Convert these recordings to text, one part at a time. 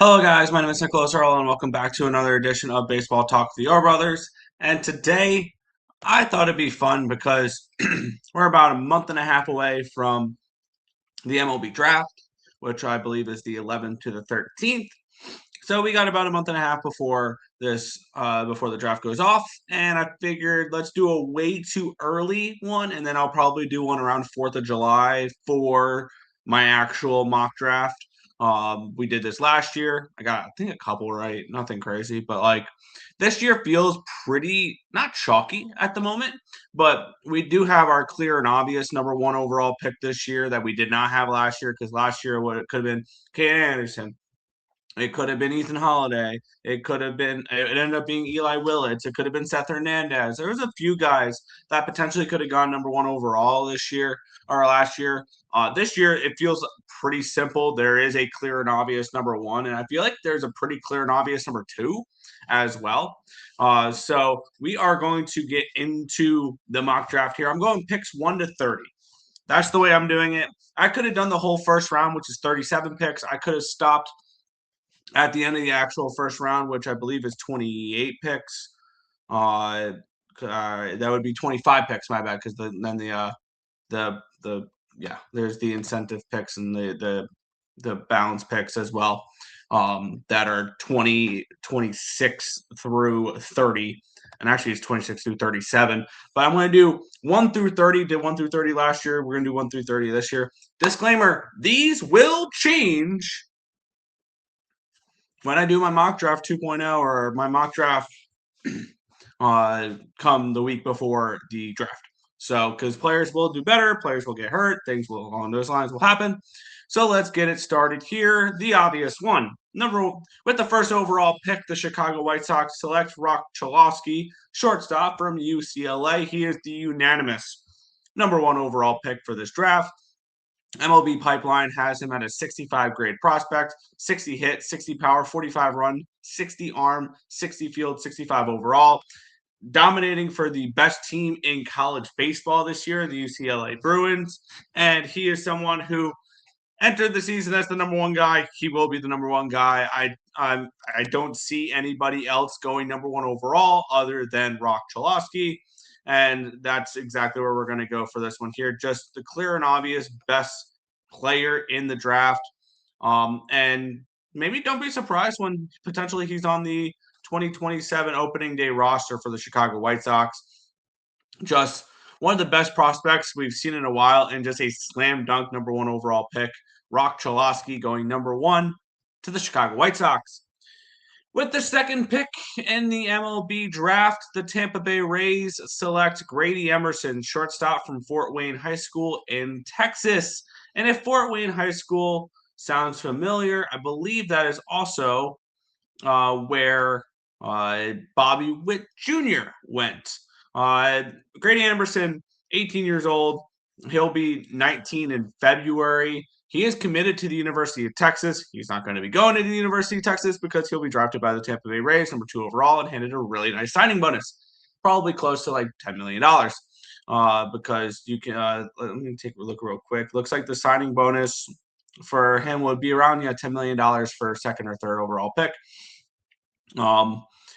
Hello, guys. My name is Nicholas Earl, and welcome back to another edition of Baseball Talk with the Earl Brothers. And today, I thought it'd be fun because we're about a month and a half away from the MLB draft, which I believe is the 11th to the 13th. So we got about a month and a half before before the draft goes off, and I figured let's do a way too early one, and then I'll probably do one around 4th of July for my actual mock draft. We did this last year. I got, I think, a couple right, nothing crazy, but like this year feels pretty not chalky at the moment, but we do have our clear and obvious number one overall pick this year that we did not have last year because last year what it could have been Kate Anderson. It could have been Ethan Holiday. It ended up being Eli Willits. It could have been Seth Hernandez. There was a few guys that potentially could have gone number one overall this year or last year. This year, it feels pretty simple. There is a clear and obvious number one, and I feel like there's a pretty clear and obvious number two as well. So we are going to get into the mock draft here. I'm going picks 1 to 30. That's the way I'm doing it. I could have done the whole first round, which is 37 picks. I could have stopped at the end of the actual first round, which I believe is 28 picks. That would be 25 picks. My bad, because then the yeah, there's the incentive picks and the balance picks as well. That are 26 through 30, and actually it's 26 through 37. But I'm going to do 1 through 30. Did 1 through 30 last year. We're going to do 1 through 30 this year. Disclaimer: these will change when I do my mock draft 2.0 or my mock draft come the week before the draft. So, because players will do better, players will get hurt, things will along those lines will happen. So let's get it started here. The obvious one, with the first overall pick, the Chicago White Sox select Rock Chalosky, shortstop from UCLA. He is the unanimous number one overall pick for this draft. MLB Pipeline has him at a 65 grade prospect, 60 hit, 60 power, 45 run, 60 arm, 60 field, 65 overall. Dominating for the best team in college baseball this year, the UCLA Bruins. And he is someone who entered the season as the number one guy. He will be the number one guy. I don't see anybody else going number one overall other than Rock Chalosky. And that's exactly where we're going to go for this one here. Just the clear and obvious best player in the draft. And maybe don't be surprised when potentially he's on the 2027 opening day roster for the Chicago White Sox. Just one of the best prospects we've seen in a while, and just a slam dunk number one overall pick. Rock Chalosky going number one to the Chicago White Sox. With the second pick in the MLB draft, the Tampa Bay Rays select Grady Emerson, shortstop from Fort Wayne High School in Texas. And if Fort Wayne High School sounds familiar, I believe that is also where Bobby Witt Jr. went. Grady Emerson, 18 years old. He'll be 19 in February. He is committed to the University of Texas. He's not going to be going to the University of Texas because he'll be drafted by the Tampa Bay Rays, number 2 overall, and handed a really nice signing bonus, probably close to like $10 million. Because you can, let me take a look real quick. Looks like the signing bonus for him would be around $10 million for second or third overall pick.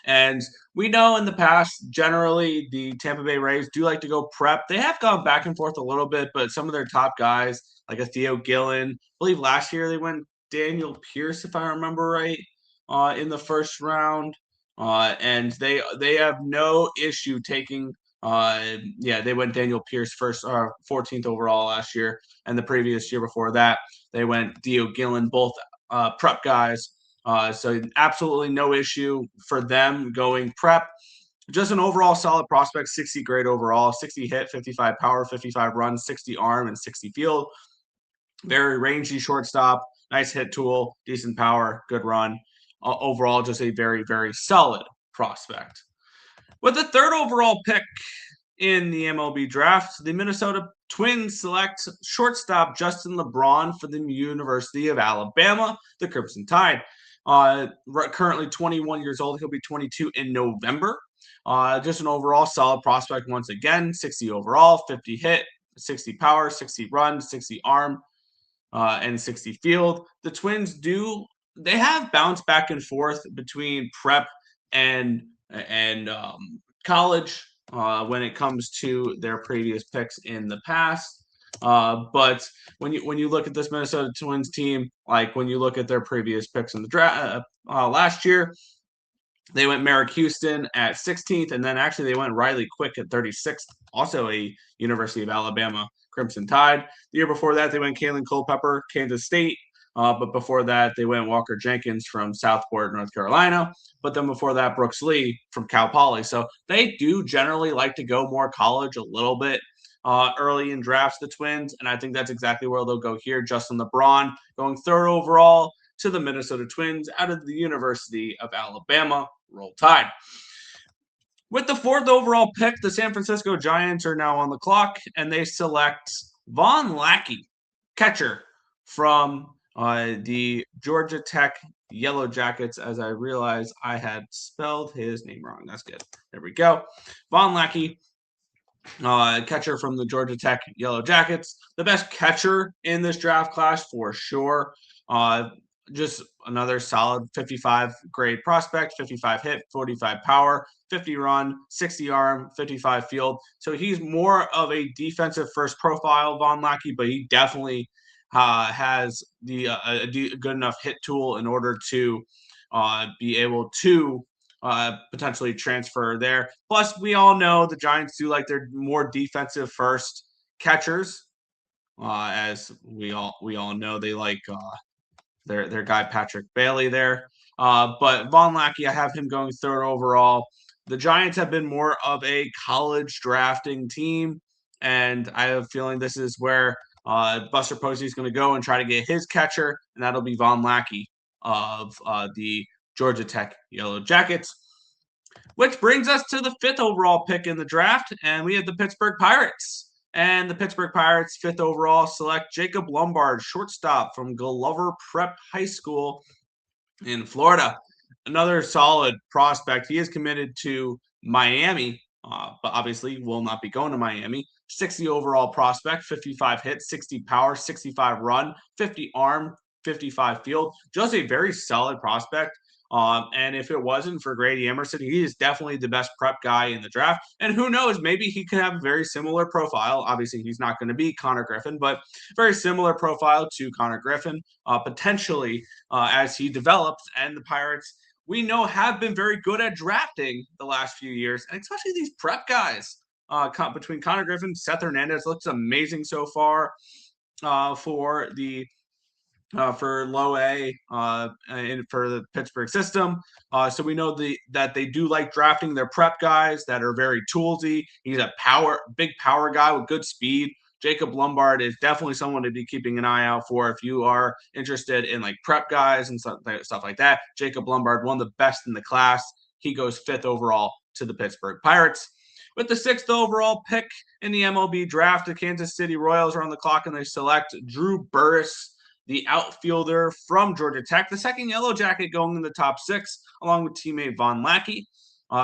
And we know in the past, generally, the Tampa Bay Rays do like to go prep. They have gone back and forth a little bit, but some of their top guys, like a Theo Gillen, I believe last year they went Daniel Pierce, if I remember right, in the first round. And they have no issue taking. They went Daniel Pierce first, 14th overall last year, and the previous year before that they went Theo Gillen, both prep guys. So absolutely no issue for them going prep. Just an overall solid prospect, 60 grade overall, 60 hit, 55 power, 55 run, 60 arm, and 60 field. Very rangy shortstop, nice hit tool, decent power, good run. Overall, just a very, very solid prospect. With the third overall pick in the MLB draft, the Minnesota Twins select shortstop Justin LeBron for the University of Alabama, the Crimson Tide. Currently 21 years old. He'll be 22 in November. Just an overall solid prospect once again. 60 overall, 50 hit, 60 power, 60 run, 60 arm, and 60 field. The Twins do they have bounced back and forth between prep and college when it comes to their previous picks in the past. But when you look at this Minnesota Twins team, like when you look at their previous picks in the draft last year, they went Merrick Houston at 16th, and then actually they went Riley Quick at 36th, also a University of Alabama Crimson Tide. The year before that, they went Kalen Culpepper, Kansas State. But before that, they went Walker Jenkins from Southport, North Carolina. But then before that, Brooks Lee from Cal Poly. So they do generally like to go more college a little bit early in drafts, the Twins. And I think that's exactly where they'll go here. Justin LeBron going third overall to the Minnesota Twins out of the University of Alabama. Roll Tide. With the fourth overall pick, the San Francisco Giants are now on the clock, and they select Von Lackey, catcher from the Georgia Tech Yellow Jackets, as I realized I had spelled his name wrong. That's good. There we go. Von Lackey, catcher from the Georgia Tech Yellow Jackets, the best catcher in this draft class for sure. Just another solid 55 grade prospect, 55 hit, 45 power, 50 run, 60 arm, 55 field. So he's more of a defensive first profile, Von Lackey, but he definitely has a good enough hit tool in order to be able to potentially transfer there. Plus, we all know the Giants do like their more defensive first catchers, as we all know they like their guy Patrick Bailey there. But Von Lackey, I have him going third overall. The Giants have been more of a college drafting team, and I have a feeling this is where Buster Posey is going to go and try to get his catcher, and that'll be Von Lackey of the Georgia Tech Yellow Jackets. Which brings us to the fifth overall pick in the draft, and we have the Pittsburgh Pirates. And the Pittsburgh Pirates, fifth overall, select Jacob Lombard, shortstop from Glover Prep High School in Florida. Another solid prospect. He is committed to Miami, but obviously will not be going to Miami. 60 overall prospect, 55 hits, 60 power, 65 run, 50 arm, 55 field. Just a very solid prospect. And if it wasn't for Grady Emerson, he is definitely the best prep guy in the draft. And who knows, maybe he could have a very similar profile. Obviously, he's not going to be Connor Griffin, but very similar profile to Connor Griffin, potentially as he develops. And the Pirates, we know, have been very good at drafting the last few years, and especially these prep guys. Between Connor Griffin, Seth Hernandez looks amazing so far for the for low A and for the Pittsburgh system. So we know that they do like drafting their prep guys that are very toolsy. He's a big power guy with good speed. Jacob Lombard is definitely someone to be keeping an eye out for if you are interested in like prep guys and stuff like that. Jacob Lombard, one of the best in the class. He goes fifth overall to the Pittsburgh Pirates. With the sixth overall pick in the MLB draft, the Kansas City Royals are on the clock and they select Drew Burris, the outfielder from Georgia Tech, the second Yellow Jacket going in the top six, along with teammate Von Lackey.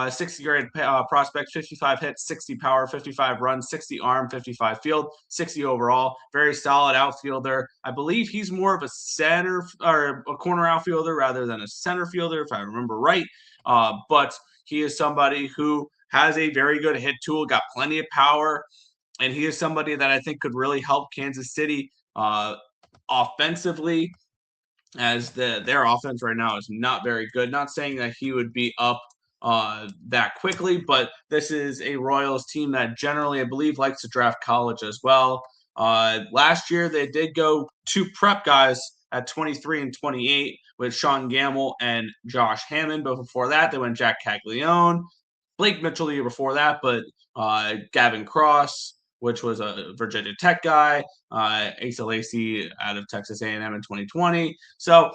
60 grade prospect, 55 hits, 60 power, 55 runs, 60 arm, 55 field, 60 overall. Very solid outfielder. I believe he's more of a center or a corner outfielder rather than a center fielder, if I remember right. But he is somebody who has a very good hit tool, got plenty of power, and he is somebody that I think could really help Kansas City offensively, as their offense right now is not very good. Not saying that he would be up that quickly, but this is a Royals team that generally, I believe, likes to draft college as well. Last year, they did go two prep guys at 23 and 28 with Sean Gamble and Josh Hammond. But before that, they went Jack Caglione, Blake Mitchell the year before that, but Gavin Cross, which was a Virginia Tech guy, Asa Lacy out of Texas A&M in 2020. So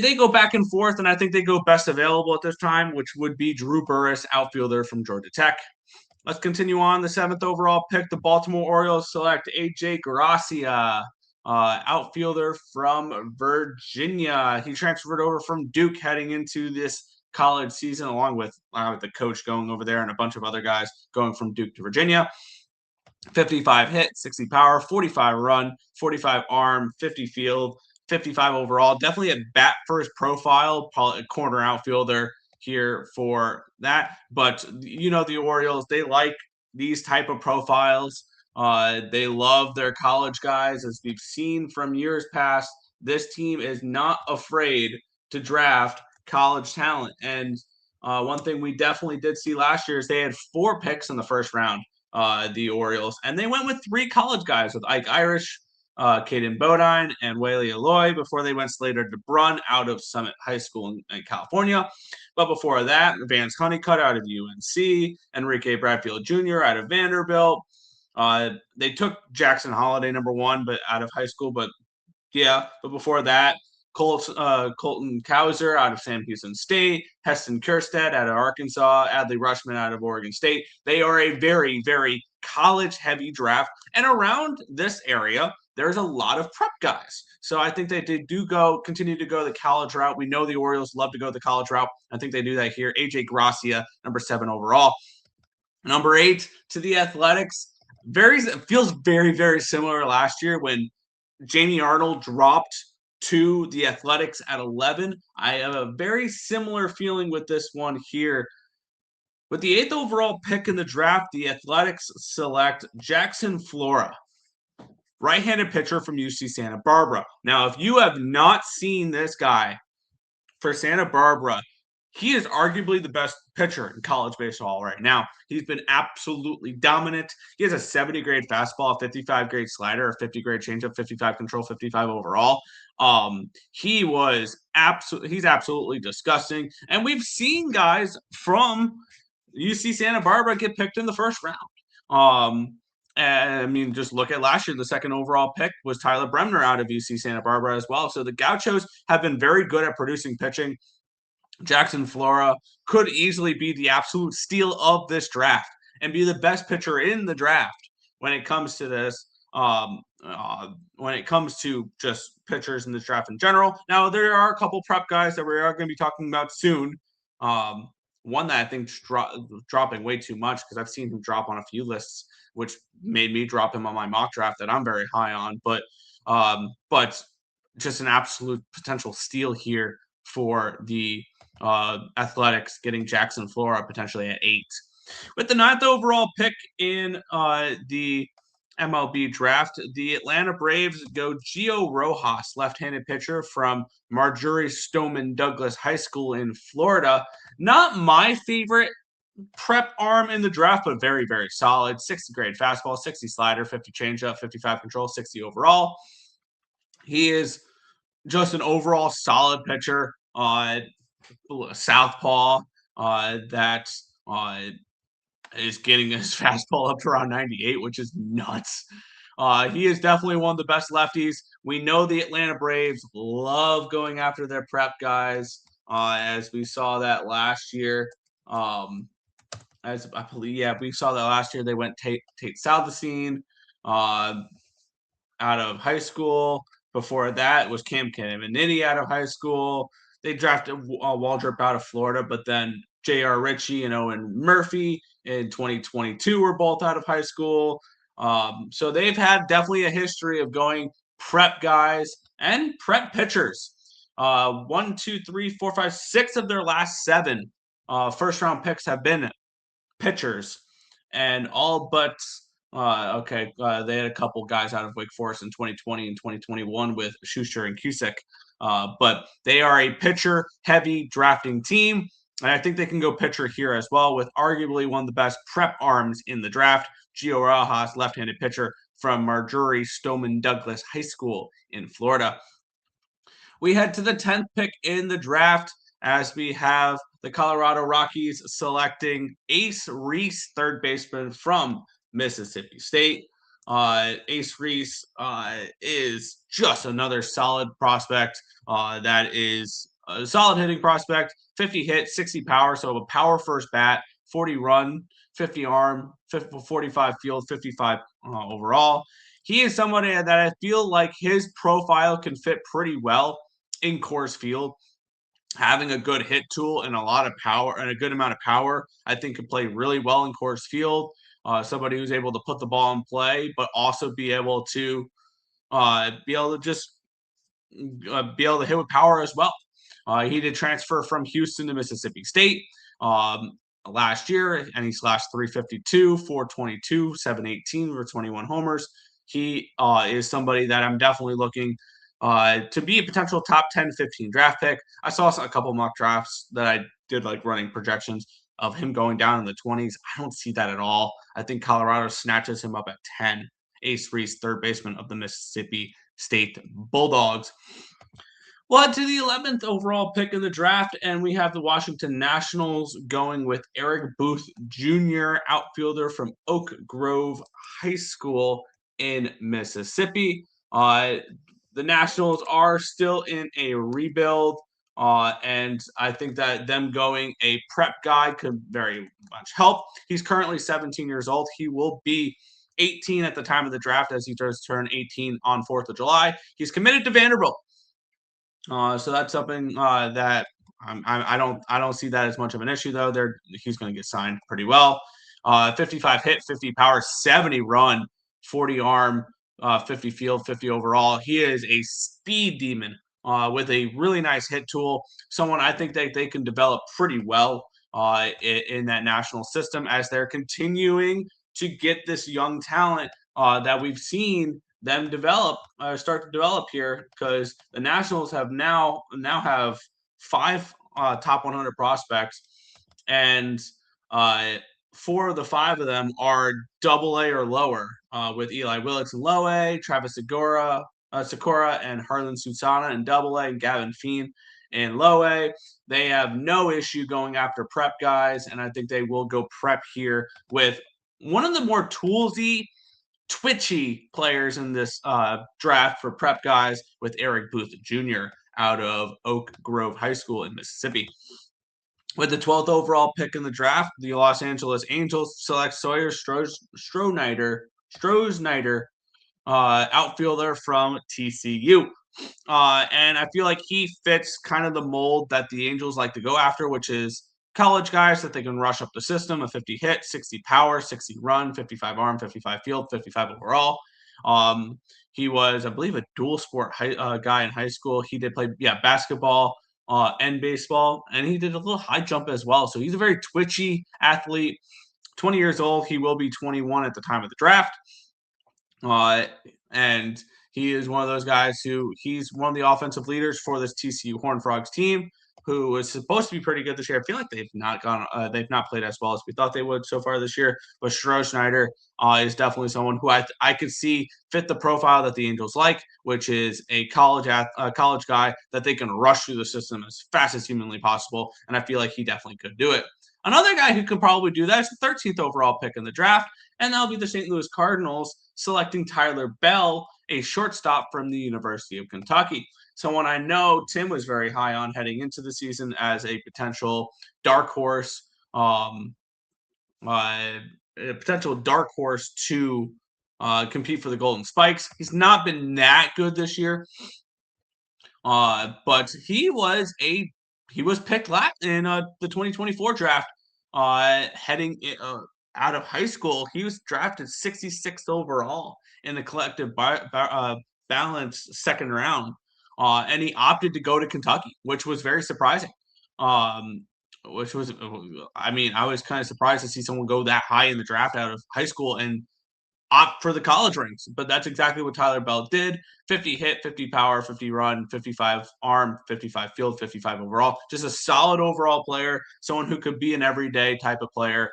they go back and forth, and I think they go best available at this time, which would be Drew Burris, outfielder from Georgia Tech. Let's continue on. The seventh overall pick, the Baltimore Orioles select A.J. Gracia, outfielder from Virginia. He transferred over from Duke heading into this college season, along with the coach going over there and a bunch of other guys going from Duke to Virginia. 55 hit, 60 power, 45 run, 45 arm, 50 field, 55 overall. Definitely a bat first profile, probably a corner outfielder here for that. But the Orioles, they like these type of profiles. They love their college guys, as we've seen from years past. This team is not afraid to draft college talent. And one thing we definitely did see last year is they had 4 picks in the first round, the Orioles, and they went with 3 college guys with Ike Irish, Caden Bodine, and Whaley Aloy before they went Slater DeBrun out of Summit High School in California. But before that, Vance Honeycutt out of UNC, Enrique Bradfield Jr. out of Vanderbilt. They took Jackson Holiday, number 1, but out of high school. But before that, Colton Cowser out of Sam Houston State, Heston Kjerstad out of Arkansas, Adley Rushman out of Oregon State. They are a very, very college-heavy draft. And around this area, there's a lot of prep guys. So I think they do continue to go the college route. We know the Orioles love to go the college route. I think they do that here. AJ Gracia, number 7 overall. Number 8 to the Athletics. Feels very, very similar last year when Jamie Arnold dropped to the Athletics at 11. I have a very similar feeling with this one here. With the 8th overall pick in the draft, the Athletics select Jackson Flora, right-handed pitcher from UC Santa Barbara. Now, if you have not seen this guy for Santa Barbara, he is arguably the best pitcher in college baseball right now. He's been absolutely dominant. He has a 70 grade fastball, a 55 grade slider, a 50 grade changeup, 55 control, 55 overall. He's absolutely disgusting. And we've seen guys from UC Santa Barbara get picked in the first round. And I mean, just look at last year. The 2nd overall pick was Tyler Bremner out of UC Santa Barbara as well. So the Gauchos have been very good at producing pitching. Jackson Flora could easily be the absolute steal of this draft and be the best pitcher in the draft when it comes to this. When it comes to just pitchers in this draft in general. Now, there are a couple prep guys that we are going to be talking about soon. One that I think is dropping way too much because I've seen him drop on a few lists, which made me drop him on my mock draft that I'm very high on. But just an absolute potential steal here for the Athletics, getting Jackson Flora potentially at 8. With the 9th overall pick in the MLB draft, the Atlanta Braves go Gio Rojas, left-handed pitcher from Marjorie Stoneman Douglas High School in Florida. Not my favorite prep arm in the draft, but very, very solid. 60 grade fastball, 60 slider, 50 changeup, 55 control, 60 overall. He is just an overall solid pitcher. Southpaw that is getting his fastball up to around 98, which is nuts. He is definitely one of the best lefties. We know the Atlanta Braves love going after their prep guys, as we saw that last year. We saw that last year. They went Tate Salvacine out of high school. Before that, it was Cam Caminiti out of high school. They drafted Waldrop out of Florida, but then J.R. Ritchie and Owen Murphy in 2022 were both out of high school. So they've had definitely a history of going prep guys and prep pitchers. 1, 2, 3, 4, 5, 6 of their last 7 first-round picks have been pitchers, and all but they had a couple guys out of Wake Forest in 2020 and 2021 with Schuster and Cusick. But they are a pitcher-heavy drafting team, and I think they can go pitcher here as well with arguably one of the best prep arms in the draft, Gio Rojas, left-handed pitcher from Marjorie Stoneman Douglas High School in Florida. We head to the 10th pick in the draft as we have the Colorado Rockies selecting Ace Reese, third baseman from Mississippi State. Ace Reese is just another solid prospect that is a solid hitting prospect, 50 hit, 60 power, so a power first bat, 40 run, 50 arm, 45 field, 55 overall. He is somebody that I feel like his profile can fit pretty well in Coors Field. Having a good hit tool and a lot of power and a good amount of power, I think could play really well in Coors Field. Somebody who's able to put the ball in play, but also be able to just be able to hit with power as well. He did transfer from Houston to Mississippi State last year, and he slashed 352, 422, 718 for 21 homers. He is somebody that I'm definitely looking to be a potential top 10, 15 draft pick. I saw a couple mock drafts that I did like running projections of him going down in the 20s. I don't see that at all. I think Colorado snatches him up at 10. Ace Reese, third baseman of the Mississippi State Bulldogs. Well, to the 11th overall pick in the draft, and we have the Washington Nationals going with Eric Booth Jr., outfielder from Oak Grove High School in Mississippi. The Nationals are still in a rebuild, and I think that them going a prep guy could very much help. He's currently 17 years old. He will be 18 at the time of the draft as he does turn 18 on 4th of July. He's committed to Vanderbilt. So that's something that I don't see that as much of an issue though. He's going to get signed pretty well. 55 hit, 50 power, 70 run, 40 arm, 50 field, 50 overall. He is a speed demon with a really nice hit tool. Someone I think that they can develop pretty well in that national system as they're continuing to get this young talent that we've seen them start to develop here, because the Nationals have now have 5 top 100 prospects, and 4 of the 5 of them are AA or lower, with Eli Willits in low A, Travis Sakura, and Harlan Susana in AA, and Gavin Feen in low A. They have no issue going after prep guys, and I think they will go prep here with one of the more toolsy, twitchy players in this draft for prep guys, with Eric Booth Jr. out of Oak Grove High School in Mississippi. With the 12th overall pick in the draft, the Los Angeles Angels select Sawyer Strohnider, outfielder from TCU. And I feel like he fits kind of the mold that the Angels like to go after, which is college guys that they can rush up the system, a 50 hit, 60 power, 60 run, 55 arm, 55 field, 55 overall. He was, I believe, a dual sport guy in high school. He did play, basketball and baseball, and he did a little high jump as well. So he's a very twitchy athlete. 20 years old. He will be 21 at the time of the draft. And he is one of those guys he's one of the offensive leaders for this TCU Horned Frogs team, who is supposed to be pretty good this year. I feel like they've not played as well as we thought they would so far this year. But Strohnider is definitely someone who I could see fit the profile that the Angels like, which is a college guy that they can rush through the system as fast as humanly possible. And I feel like he definitely could do it. Another guy who could probably do that is the 13th overall pick in the draft, and that'll be the St. Louis Cardinals selecting Tyler Bell, a shortstop from the University of Kentucky. Someone I know Tim was very high on heading into the season as a potential dark horse, to compete for the Golden Spikes. He's not been that good this year, but he was picked last in the 2024 draft. Heading out of high school, he was drafted 66th overall in the collective balance second round, and he opted to go to Kentucky, which was very surprising. I was kind of surprised to see someone go that high in the draft out of high school and opt for the college ranks, but that's exactly what Tyler Bell did. 50 hit, 50 power, 50 run, 55 arm, 55 field, 55 overall. Just a solid overall player, someone who could be an everyday type of player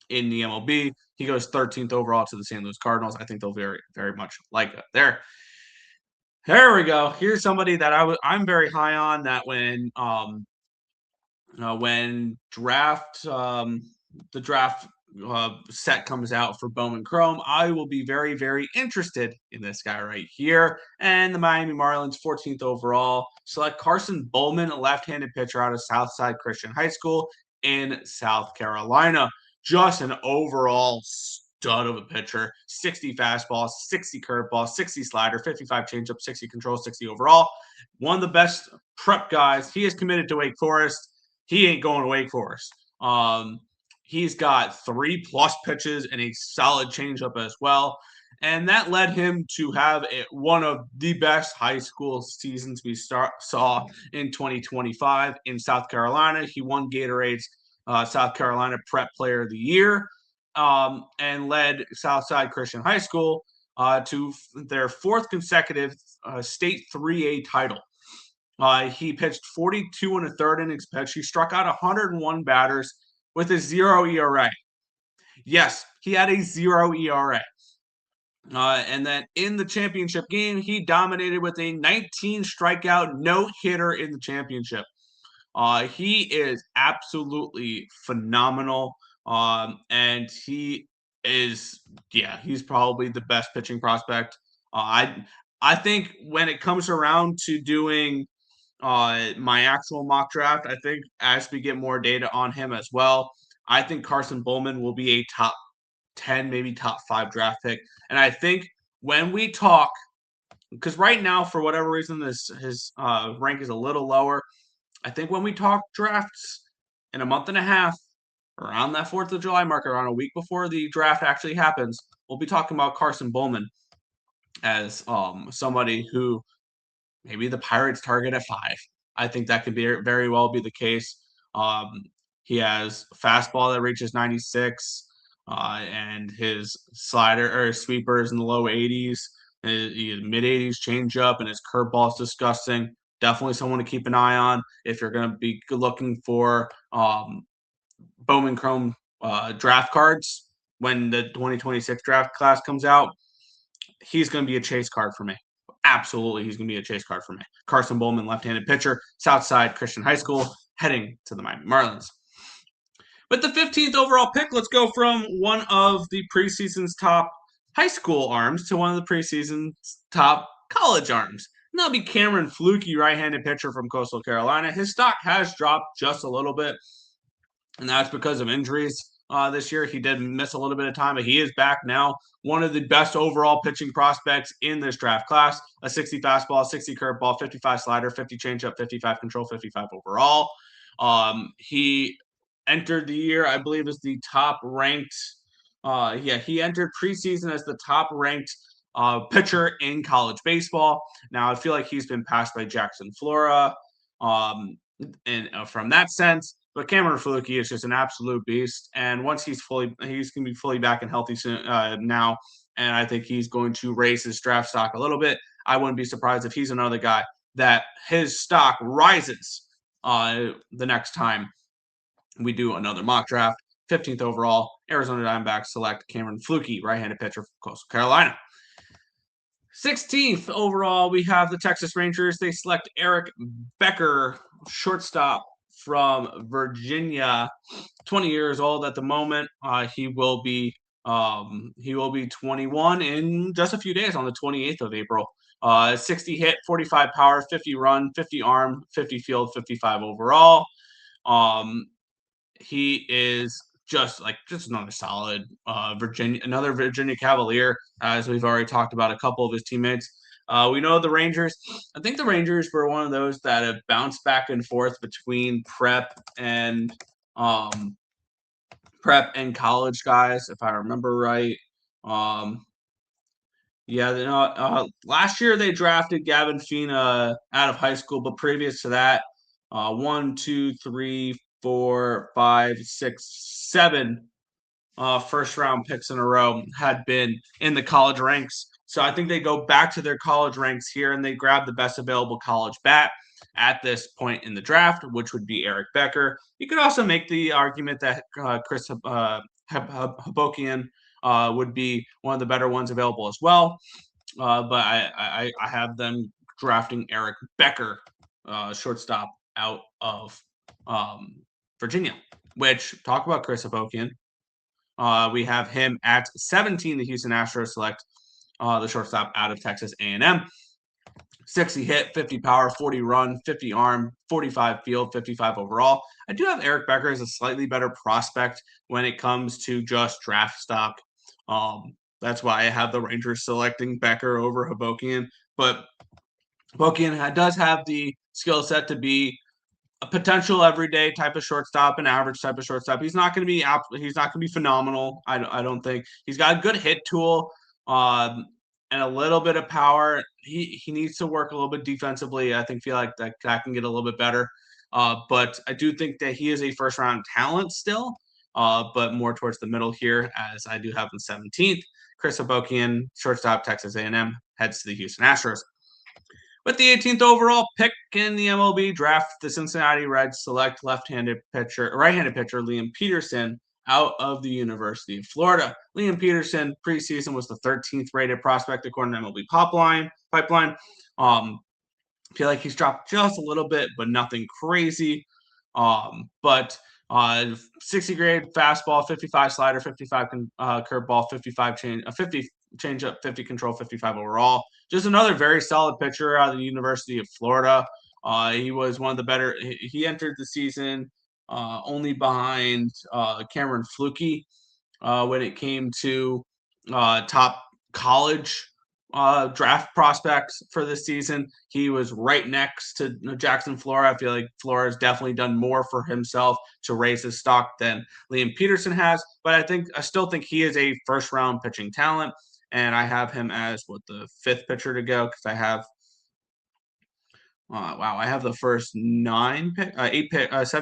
in the MLB. He goes 13th overall to the St. Louis Cardinals. I think they'll very, very much like it. There we go. Here's somebody that I'm very high on, that when the draft set comes out for Bowman Chrome, I will be very, very interested in this guy right here. And the Miami Marlins, 14th overall, select Carson Bowman, a left-handed pitcher out of Southside Christian High School in South Carolina. Just an overall stud of a pitcher. 60 fastball, 60 curveball, 60 slider, 55 changeup, 60 control, 60 overall. One of the best prep guys. He is committed to Wake Forest. He ain't going to Wake Forest. He's got 3+ pitches and a solid changeup as well. And that led him to have one of the best high school seasons we saw in 2025 in South Carolina. He won Gatorade's South Carolina Prep Player of the Year, and led Southside Christian High School to their fourth consecutive state 3A title. He pitched 42 and a third innings pitch. He struck out 101 batters with a 0 ERA. Yes, he had a 0 ERA. And then in the championship game, he dominated with a 19 strikeout no-hitter in the championship. He is absolutely phenomenal. And he is, he's probably the best pitching prospect. I think when it comes around to doing my actual mock draft, I think as we get more data on him as well, I think Carson Bowman will be a top 10, maybe top 5 draft pick. And I think when we talk, because right now, for whatever reason, his rank is a little lower. I think when we talk drafts in a month and a half, around that 4th of July mark, around a week before the draft actually happens, we'll be talking about Carson Bowman as somebody who maybe the Pirates target at 5. I think that could be very well be the case. He has a fastball that reaches 96, and his slider or his sweepers in the low 80s, his mid 80s changeup, and his curveball is disgusting. Definitely someone to keep an eye on if you're going to be looking for Bowman Chrome draft cards when the 2026 draft class comes out. He's going to be a chase card for me. Absolutely, he's going to be a chase card for me. Carson Bowman, left-handed pitcher, Southside Christian High School, heading to the Miami Marlins. With the 15th overall pick, let's go from one of the preseason's top high school arms to one of the preseason's top college arms. And that'll be Cameron Flukie, right-handed pitcher from Coastal Carolina. His stock has dropped just a little bit, and that's because of injuries. This year, he did miss a little bit of time, but he is back now. One of the best overall pitching prospects in this draft class. A 60 fastball, 60 curveball, 55 slider, 50 changeup, 55 control, 55 overall. He entered the year, I believe, as the top ranked. He entered preseason as the top ranked pitcher in college baseball. Now, I feel like he's been passed by Jackson Flora, and from that sense. But Cameron Flukie is just an absolute beast, and once he's going to be fully back and healthy soon now, and I think he's going to raise his draft stock a little bit. I wouldn't be surprised if he's another guy that his stock rises the next time we do another mock draft. 15th overall, Arizona Diamondbacks select Cameron Flukie, right-handed pitcher from Coastal Carolina. 16th overall, we have the Texas Rangers. They select Eric Becker, shortstop from Virginia, 20 years old at the moment. He will be 21 in just a few days on the 28th of April. 60 hit, 45 power, 50 run, 50 arm, 50 field, 55 overall. He is just another solid another Virginia Cavalier, as we've already talked about a couple of his teammates. We know the Rangers. I think the Rangers were one of those that have bounced back and forth between prep and college guys, if I remember right. Last year they drafted Gavin Fina out of high school, but previous to that, 1, 2, 3, 4, 5, 6, 7 first round picks in a row had been in the college ranks. So I think they go back to their college ranks here and they grab the best available college bat at this point in the draft, which would be Eric Becker. You could also make the argument that Chris Habokian would be one of the better ones available as well. But I have them drafting Eric Becker, shortstop out of Virginia, which talk about Chris Habokian. We have him at 17. The Houston Astros select the shortstop out of Texas A&M. 60 hit, 50 power, 40 run, 50 arm, 45 field, 55 overall. I do have Eric Becker as a slightly better prospect when it comes to just draft stock. That's why I have the Rangers selecting Becker over Habokian. But Habokian does have the skill set to be a potential everyday type of shortstop, an average type of shortstop. He's not going to be phenomenal. I don't think he's got a good hit tool. and a little bit of power. He needs to work a little bit defensively. I feel like that can get a little bit better. But I do think that he is a first round talent still, but more towards the middle here, as I do have him 17th. Chris Hobokian, shortstop, Texas A&M, heads to the Houston Astros. With the 18th overall pick in the MLB draft, the Cincinnati Reds select right-handed pitcher Liam Peterson out of the University of Florida. Liam Peterson preseason was the 13th rated prospect according to MLB Pipeline. Feel like he's dropped just a little bit, but nothing crazy. But 60 grade fastball, 55 slider, 55 curveball, 55 50 changeup, 50 control, 55 overall. Just another very solid pitcher out of the University of Florida. He was one of the better. He entered the season only behind Cameron Flukie when it came to top college draft prospects for this season. He was right next to Jackson Flora. I feel like Flora has definitely done more for himself to raise his stock than Liam Peterson has, but I still think he is a first round pitching talent, and I have him as the 5th pitcher to go because I have I have the first 7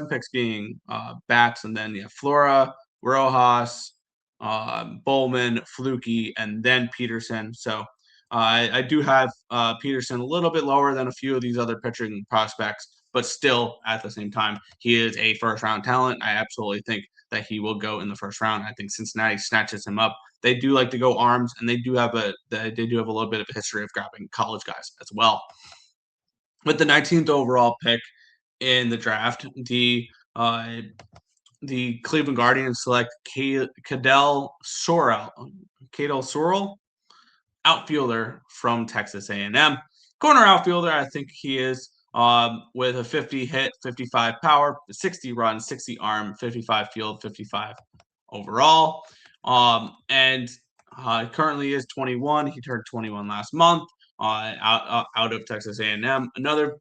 picks being bats, and then Flora, Rojas, Bowman, Flukie, and then Peterson. So I do have Peterson a little bit lower than a few of these other pitching prospects, but still at the same time, he is a first round talent. I absolutely think that he will go in the first round. I think Cincinnati snatches him up. They do like to go arms, and they do have a little bit of a history of grabbing college guys as well. With the 19th overall pick in the draft, the Cleveland Guardians select Cadell Sorrell, outfielder from Texas A&M. Corner outfielder, I think he is with a 50 hit, 55 power, 60 run, 60 arm, 55 field, 55 overall. And currently is 21. He turned 21 last month out of Texas A&M. Another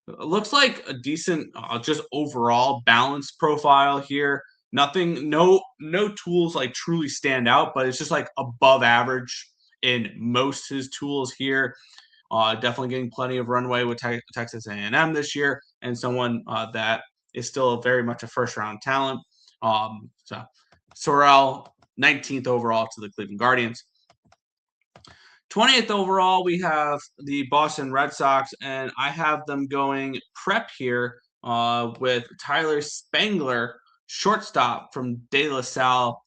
looks like a decent just overall balanced profile here. Nothing, no tools like truly stand out, but it's just like above average in most his tools here. Definitely getting plenty of runway with Texas A&M this year, and someone that is still very much a first round talent. So Sorrell, 19th overall to the Cleveland Guardians. 20th overall, we have the Boston Red Sox, and I have them going prep here with Tyler Spangler, shortstop from De La Salle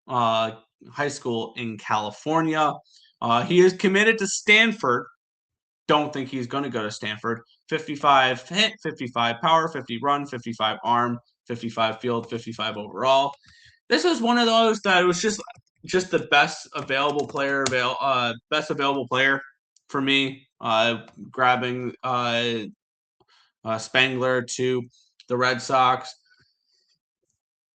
High School in California. He is committed to Stanford. Don't think he's going to go to Stanford. 55 hit, 55 power, 50 run, 55 arm, 55 field, 55 overall. This was one of those that it was just the best available player for me, grabbing Spangler to the Red Sox.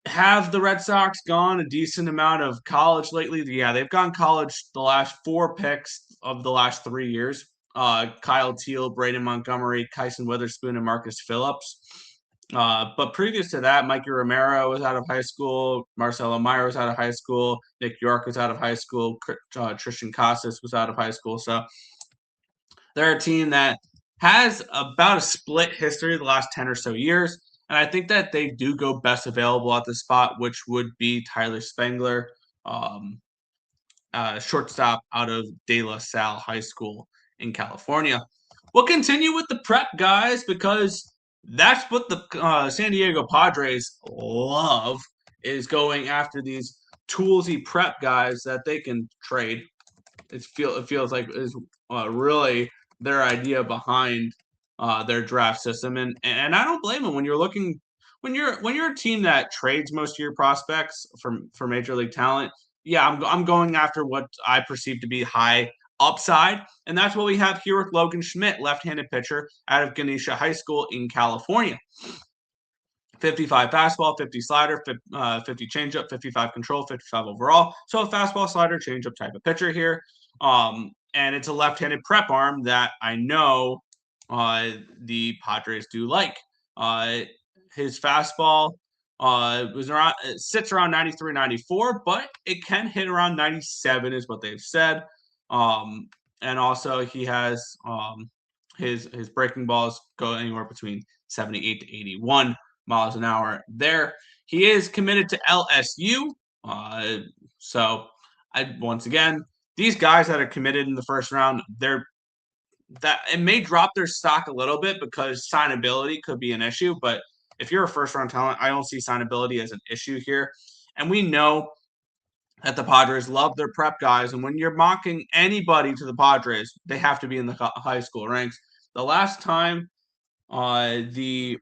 Have the Red Sox gone a decent amount of college lately? Yeah, they've gone college the last 4 picks of the last 3 years. Kyle Teal, Braden Montgomery, Kyson Witherspoon, and Marcus Phillips. But previous to that, Mikey Romero was out of high school. Marcelo Meyer was out of high school. Nick York was out of high school. Tristan Casas was out of high school. So they're a team that has about a split history the last 10 or so years. And I think that they do go best available at the spot, which would be Tyler Spangler, shortstop out of De La Salle High School in California. We'll continue with the prep, guys, because that's what the San Diego Padres love, is going after these toolsy prep guys that they can trade. It feels like is really their idea behind their draft system, and I don't blame them. When you're a team that trades most of your prospects for major league talent, yeah, I'm going after what I perceive to be high upside, and that's what we have here with Logan Schmidt, left-handed pitcher out of Ganesha High School in California. 55 fastball, 50 slider, 50 changeup, 55 control, 55 overall. So a fastball, slider, changeup type of pitcher here. And it's a left-handed prep arm that I know the Padres do like. His fastball sits around 93, 94, but it can hit around 97 is what they've said. And also he has his breaking balls go anywhere between 78 to 81 miles an hour there. He is committed to LSU. So once again, these guys that are committed in the first round, that it may drop their stock a little bit because signability could be an issue. But if you're a first round talent, I don't see signability as an issue here. And we know that the Padres love their prep guys. And when you're mocking anybody to the Padres, they have to be in the high school ranks. The last time the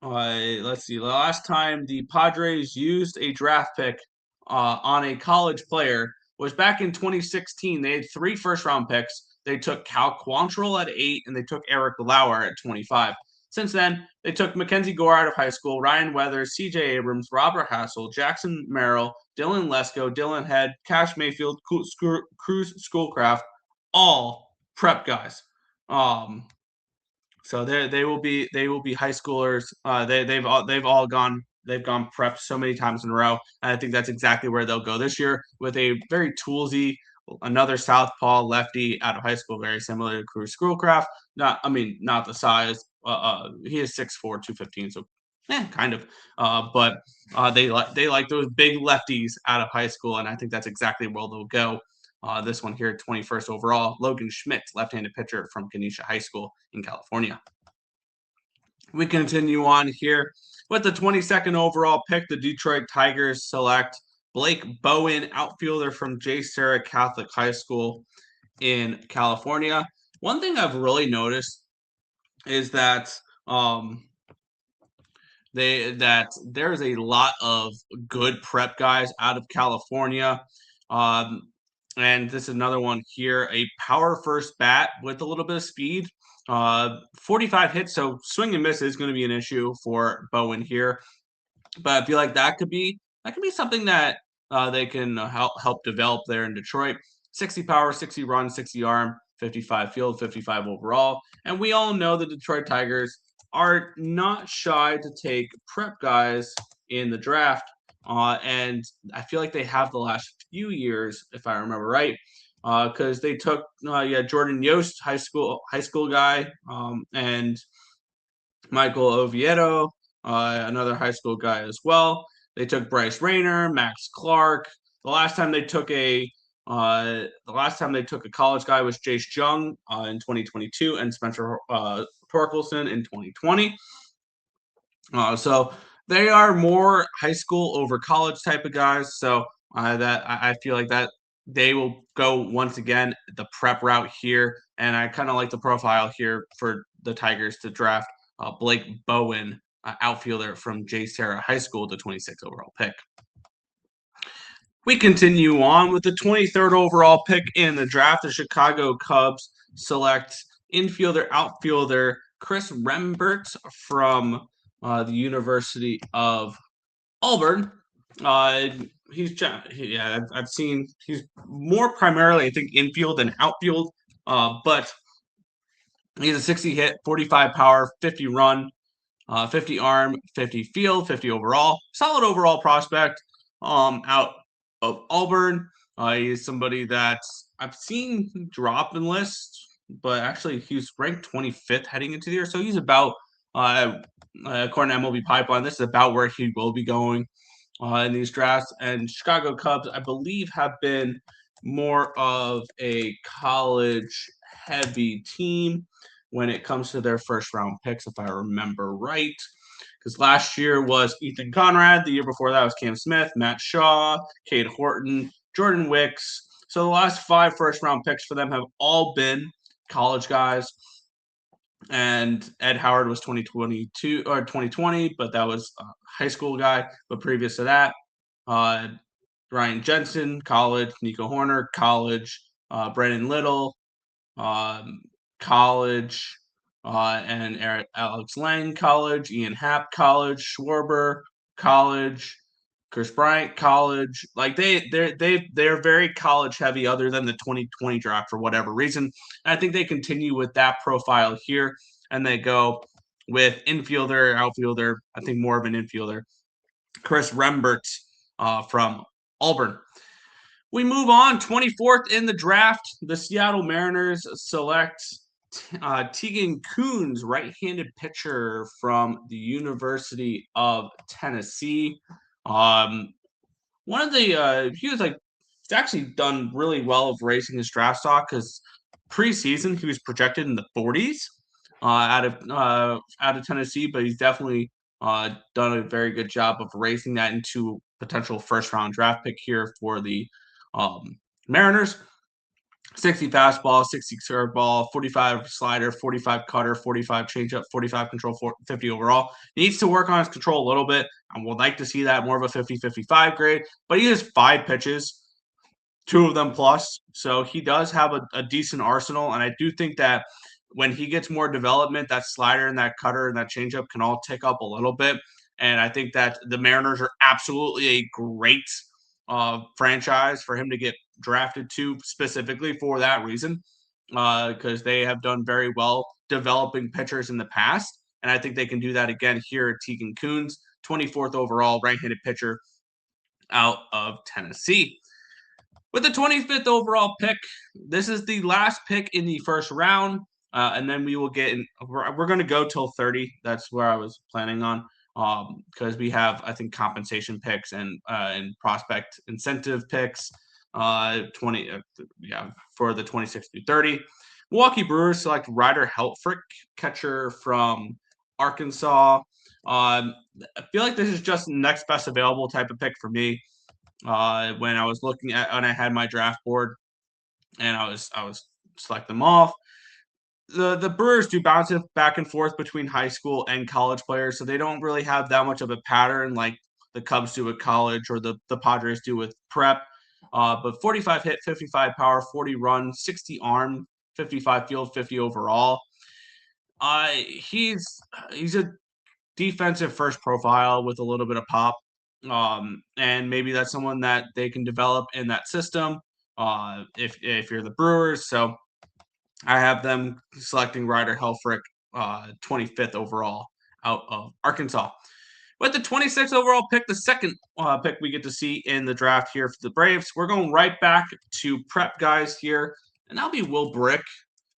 let's see, the last time the Padres used a draft pick on a college player was back in 2016. They had 3 first-round picks. They took Cal Quantrill at 8, and they took Eric Lauer at 25. Since then, they took Mackenzie Gore out of high school, Ryan Weathers, C.J. Abrams, Robert Hassel, Jackson Merrill, Dylan Lesko, Dylan Head, Cash Mayfield, Cruz Schoolcraft, all prep guys. So they will be high schoolers. They've all gone prep so many times in a row. And I think that's exactly where they'll go this year with a very toolsy, another southpaw lefty out of high school, very similar to Cruz Schoolcraft. Not the size. He is 6'4", 215, so kind of. But they like those big lefties out of high school, and I think that's exactly where they'll go. This one here, 21st overall, Logan Schmidt, left-handed pitcher from Kenosha High School in California. We continue on here with the 22nd overall pick. The Detroit Tigers select Blake Bowen, outfielder from J. Sarah Catholic High School in California. One thing I've really noticed is that there's a lot of good prep guys out of California. And this is another one here, a power first bat with a little bit of speed. 45 hits, so swing and miss is going to be an issue for Bowen here. But I feel like that could be something that they can help develop there in Detroit. 60 power, 60 run, 60 arm, 55 field, 55 overall. And we all know the Detroit Tigers are not shy to take prep guys in the draft. And I feel like they have the last few years, if I remember right, because they took Jordan Yost, high school guy, and Michael Oviedo, another high school guy as well. They took Bryce Rayner, Max Clark. The last time they took a college guy was Jace Jung in 2022, and Spencer Torkelson in 2020. So they are more high school over college type of guys. So that I feel like that they will go once again the prep route here, and I kind of like the profile here for the Tigers to draft Blake Bowen, outfielder from J. Sarah High School, the 26th overall pick. We continue on with the 23rd overall pick in the draft. The Chicago Cubs select infielder, outfielder Chris Rembert from the University of Auburn. I've seen he's more primarily, I think, infield than outfield, but he's a 60 hit, 45 power, 50 run, 50 arm, 50 field, 50 overall. Solid overall prospect out of Auburn. He's somebody that I've seen drop in lists, but actually he's ranked 25th heading into the year. So he's about, according to MLB Pipeline, this is about where he will be going in these drafts. And Chicago Cubs, I believe, have been more of a college-heavy team when it comes to their first-round picks, if I remember right. Because last year was Ethan Conrad. The year before that was Cam Smith, Matt Shaw, Cade Horton, Jordan Wicks. So the last 5 first-round picks for them have all been college guys. And Ed Howard was 2022 or 2020, but that was a high school guy. But previous to that, Ryan Jensen, college, Nico Horner, college, Brandon Little, college, and Alex Lang, college, Ian Happ, college, Schwarber, college, Chris Bryant, college. Like they're very college heavy, other than the 2020 draft for whatever reason. And I think they continue with that profile here, and they go with infielder, outfielder. I think more of an infielder, Chris Rembert from Auburn. We move on. 24th in the draft, the Seattle Mariners select Tegan Coons, right-handed pitcher from the University of Tennessee. One of the he was like he's actually done really well of raising his draft stock because preseason he was projected in the 40s out of Tennessee, but he's definitely done a very good job of raising that into potential first round draft pick here for the Mariners. 60 fastball, 60 curveball, 45 slider, 45 cutter, 45 changeup, 45 control, 50 overall. Needs to work on his control a little bit. I would like to see that more of a 50-55 grade, but he has 5 pitches, 2 of them plus. So he does have a decent arsenal. And I do think that when he gets more development, that slider and that cutter and that changeup can all tick up a little bit. And I think that the Mariners are absolutely a great franchise for him to get drafted to specifically for that reason, because they have done very well developing pitchers in the past. And I think they can do that again here at Tegan Coons, 24th overall right-handed pitcher out of Tennessee. With the 25th overall pick, this is the last pick in the first round. And then we will get in. We're going to go till 30. That's where I was planning on, because we have, I think, compensation picks and prospect incentive picks. 20, for the 26 through 30. Milwaukee Brewers select Ryder Helfrich, catcher from Arkansas. I feel like this is just the next best available type of pick for me. When I was looking at when I had my draft board and I was selecting them off. The Brewers do bounce it back and forth between high school and college players, so they don't really have that much of a pattern like the Cubs do with college or the Padres do with prep. But 45 hit, 55 power, 40 run, 60 arm, 55 field, 50 overall. He's a defensive first profile with a little bit of pop. And maybe that's someone that they can develop in that system if you're the Brewers. So I have them selecting Ryder Helfrich, 25th overall out of Arkansas. With the 26th overall pick, the second pick we get to see in the draft here for the Braves, we're going right back to prep guys here, and that'll be Will Brick,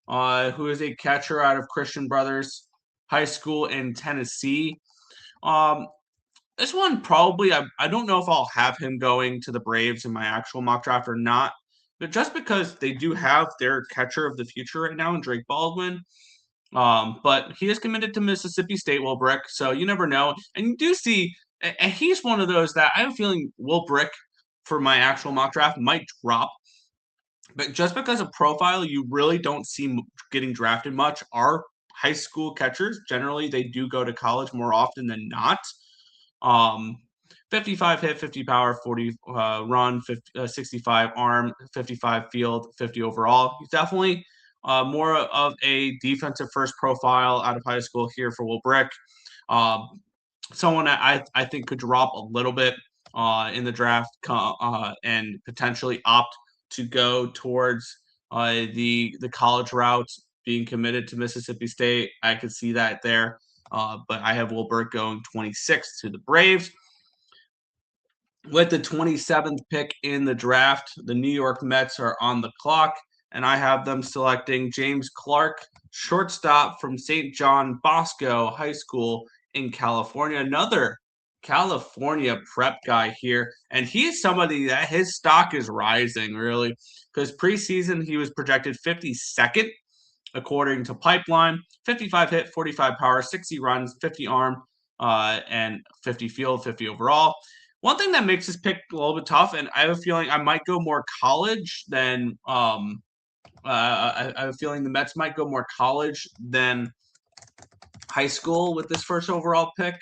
who is a catcher out of Christian Brothers High School in Tennessee. This one probably, I don't know if I'll have him going to the Braves in my actual mock draft or not, but just because they do have their catcher of the future right now in Drake Baldwin. But he is committed to Mississippi State, Will Brick, so you never know. And you do see, and he's one of those that I have a feeling Will Brick for my actual mock draft might drop. But just because of profile, you really don't see getting drafted much. Our high school catchers, generally, they do go to college more often than not. 55 hit, 50 power, 40 run, 65 arm, 55 field, 50 overall. He's definitely more of a defensive first profile out of high school here for Will Brick. Someone that I think could drop a little bit in the draft and potentially opt to go towards the college route, being committed to Mississippi State. I could see that there. But I have Will Brick going 26th to the Braves. With the 27th pick in the draft, the New York Mets are on the clock, and I have them selecting James Clark, shortstop from St. John Bosco High School in California. Another California prep guy here, and he's somebody that his stock is rising, really, because preseason he was projected 52nd according to Pipeline. 55 hit, 45 power, 60 runs, 50 arm, and 50 field, 50 overall. One thing that makes this pick a little bit tough, and I have a feeling I might go more college than I have a feeling the Mets might go more college than high school with this first overall pick,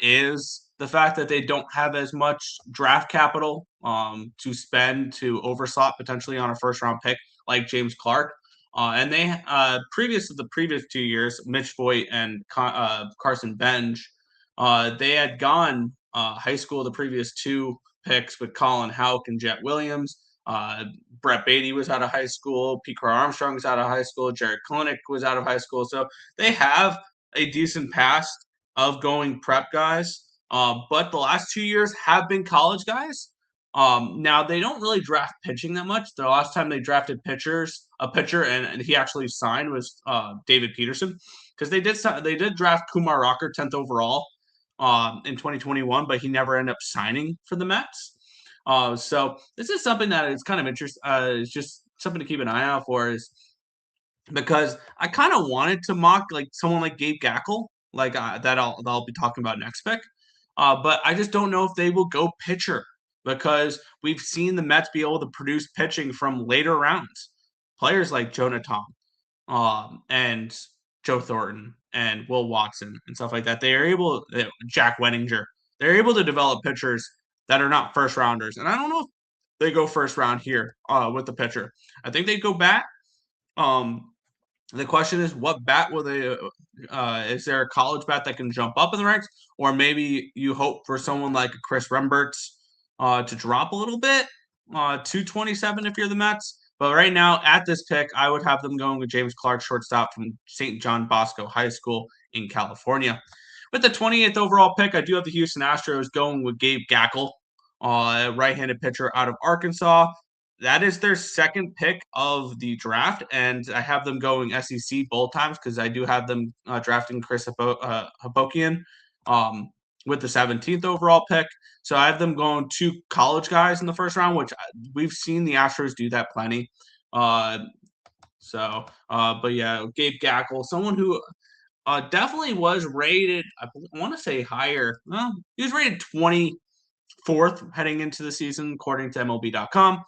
is the fact that they don't have as much draft capital to spend to overslot potentially on a first round pick like James Clark. And they previous to the previous 2 years, Mitch Voigt and Carson Bench, they had gone high school the previous 2 picks with Colin Houck and Jet Williams. Brett Beatty was out of high school. Pete Crow Armstrong was out of high school. Jared Klinick was out of high school. So they have a decent past of going prep guys. But the last 2 years have been college guys. Now they don't really draft pitching that much. The last time they drafted a pitcher, and he actually signed was David Peterson, because they did draft Kumar Rocker 10th overall in 2021, but he never ended up signing for the Mets. So this is something that is kind of interesting. It's just something to keep an eye out for, is because I kind of wanted to mock like someone like Gabe Gackle, like that I'll be talking about next pick. But I just don't know if they will go pitcher, because we've seen the Mets be able to produce pitching from later rounds. Players like Jonah Tom, and Joe Thornton and Will Watson and stuff like that. They are able, Jack Wenninger, they're able to develop pitchers that are not first rounders. And I don't know if they go first round here with the pitcher. I think they go bat. The question is, what bat will they? Is there a college bat that can jump up in the ranks, or maybe you hope for someone like Chris Remberts to drop a little bit to 27 if you're the Mets. But right now, at this pick, I would have them going with James Clark, shortstop from St. John Bosco High School in California. With the 28th overall pick, I do have the Houston Astros going with Gabe Gackle, right-handed pitcher out of Arkansas. That is their second pick of the draft, and I have them going SEC both times, because I do have them drafting Chris Habokian with the 17th overall pick. So I have them going two college guys in the first round, which we've seen the Astros do that plenty. But yeah, Gabe Gackle, someone who definitely was rated, I want to say higher. He was rated 24th heading into the season, according to MLB.com.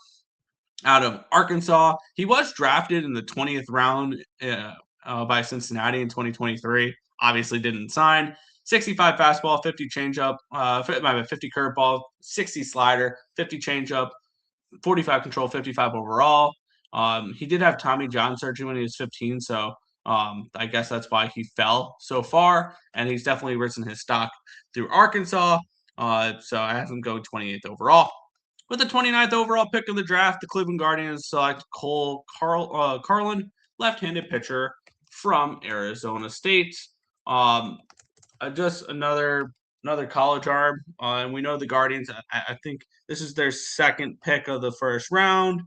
Out of Arkansas, he was drafted in the 20th round by Cincinnati in 2023. Obviously, didn't sign. 65 fastball, 50 changeup, 50 curveball, 60 slider, 50 changeup, 45 control, 55 overall. He did have Tommy John surgery when he was 15, so I guess that's why he fell so far, and he's definitely risen his stock through Arkansas. So I have him going 28th overall. With the 29th overall pick of the draft, the Cleveland Guardians select Cole Carlin, left-handed pitcher from Arizona State. Just another college arm, and we know the Guardians. I think this is their second pick of the first round,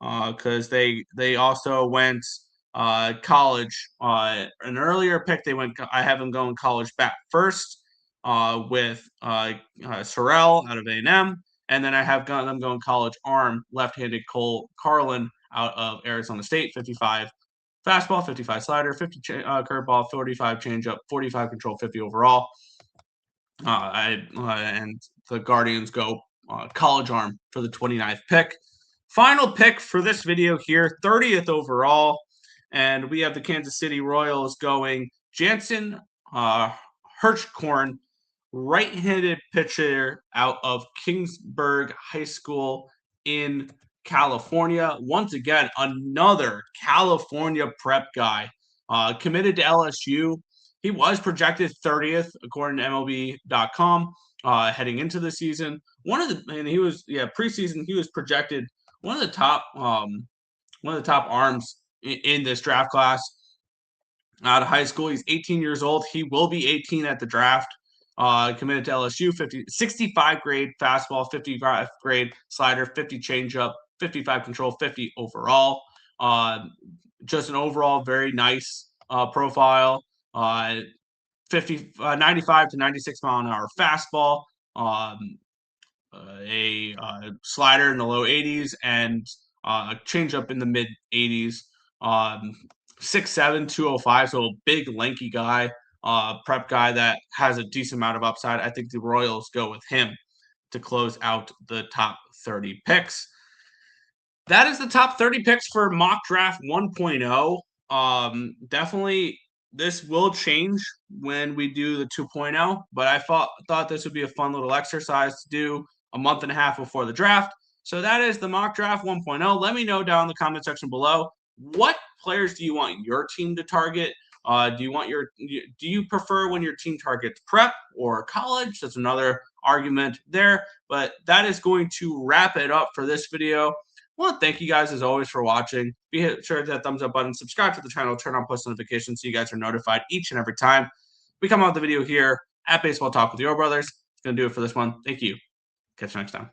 because they also went college. An earlier pick, I have them going college bat first with Sorrell out of A&M. And then I have them going college arm, left-handed Cole Carlin out of Arizona State, 55 fastball, 55 slider, 50 curveball, 45 changeup, 45 control, 50 overall. And the Guardians go college arm for the 29th pick. Final pick for this video here, 30th overall. And we have the Kansas City Royals going Jansen Hirschkorn, right-handed pitcher out of Kingsburg High School in California. Once again, another California prep guy, committed to LSU. He was projected 30th according to MLB.com heading into the season. Preseason he was projected one of the top arms in this draft class out of high school. He's 18 years old. He will be 18 at the draft. Committed to LSU, 65 grade fastball, 55 grade slider, 50 changeup, 55 control, 50 overall. Just an overall very nice profile. 95 to 96 mile an hour fastball, a slider in the low 80s, and a changeup in the mid 80s. 6'7", 205, so a big lanky guy. Prep guy that has a decent amount of upside. I think the Royals go with him to close out the top 30 picks. That is the top 30 picks for Mock Draft 1.0. Definitely, this will change when we do the 2.0, but I thought this would be a fun little exercise to do a month and a half before the draft. So that is the Mock Draft 1.0. Let me know down in the comment section below, what players do you want your team to target? Do you prefer when your team targets prep or college? That's another argument there, but that is going to wrap it up for this video. I want to thank you guys as always for watching. Be sure to hit that thumbs up button, subscribe to the channel, turn on post notifications so you guys are notified each and every time we come out with a video here at Baseball Talk with Your Brothers. It's going to do it for this one. Thank you. Catch you next time.